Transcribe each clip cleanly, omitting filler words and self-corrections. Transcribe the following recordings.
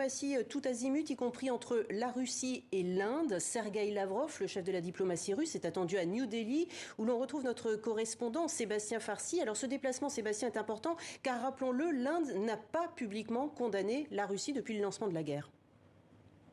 diplomatie tout azimut, y compris entre la Russie et l'Inde. Sergueï Lavrov, le chef de la diplomatie russe, est attendu à New Delhi, où l'on retrouve notre correspondant Sébastien Farsi. Alors ce déplacement, Sébastien, est important, car rappelons-le, l'Inde n'a pas publiquement condamné la Russie depuis le lancement de la guerre.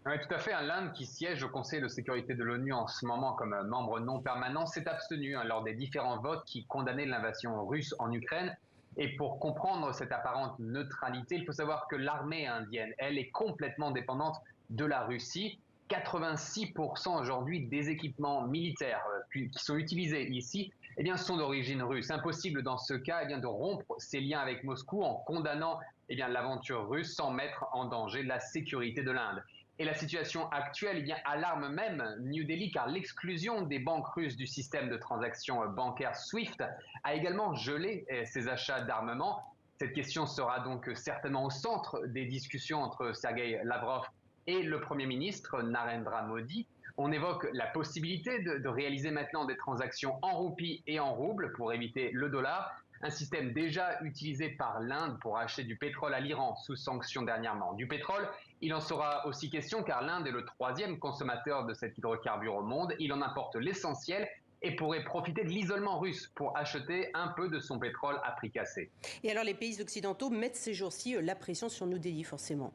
Oui, tout à fait. L'Inde, qui siège au Conseil de sécurité de l'ONU en ce moment comme membre non permanent, s'est abstenue lors des différents votes qui condamnaient l'invasion russe en Ukraine. Et pour comprendre cette apparente neutralité, il faut savoir que l'armée indienne, elle, est complètement dépendante de la Russie. 86% aujourd'hui des équipements militaires qui sont utilisés ici eh bien, sont d'origine russe. Impossible dans ce cas eh bien, de rompre ses liens avec Moscou en condamnant eh bien, l'aventure russe sans mettre en danger la sécurité de l'Inde. Et la situation actuelle eh bien, alarme même New Delhi car l'exclusion des banques russes du système de transactions bancaires SWIFT a également gelé ses achats d'armement. Cette question sera donc certainement au centre des discussions entre Sergueï Lavrov et le Premier ministre Narendra Modi. On évoque la possibilité de réaliser maintenant des transactions en roupies et en roubles pour éviter le dollar, un système déjà utilisé par l'Inde pour acheter du pétrole à l'Iran sous sanction dernièrement. Du pétrole, il en sera aussi question car l'Inde est le troisième consommateur de cet hydrocarbure au monde. Il en importe l'essentiel et pourrait profiter de l'isolement russe pour acheter un peu de son pétrole à prix cassé. Et alors les pays occidentaux mettent ces jours-ci la pression sur New Delhi, forcément.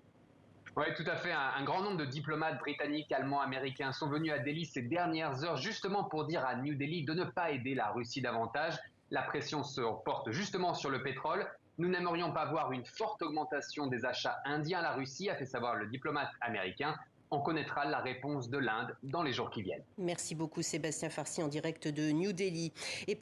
Oui, tout à fait. Un grand nombre de diplomates britanniques, allemands, américains sont venus à Delhi ces dernières heures justement pour dire à New Delhi de ne pas aider la Russie davantage. La pression se porte justement sur le pétrole. Nous n'aimerions pas voir une forte augmentation des achats indiens à la Russie, a fait savoir le diplomate américain. On connaîtra la réponse de l'Inde dans les jours qui viennent. Merci beaucoup Sébastien Farsi en direct de New Delhi. Et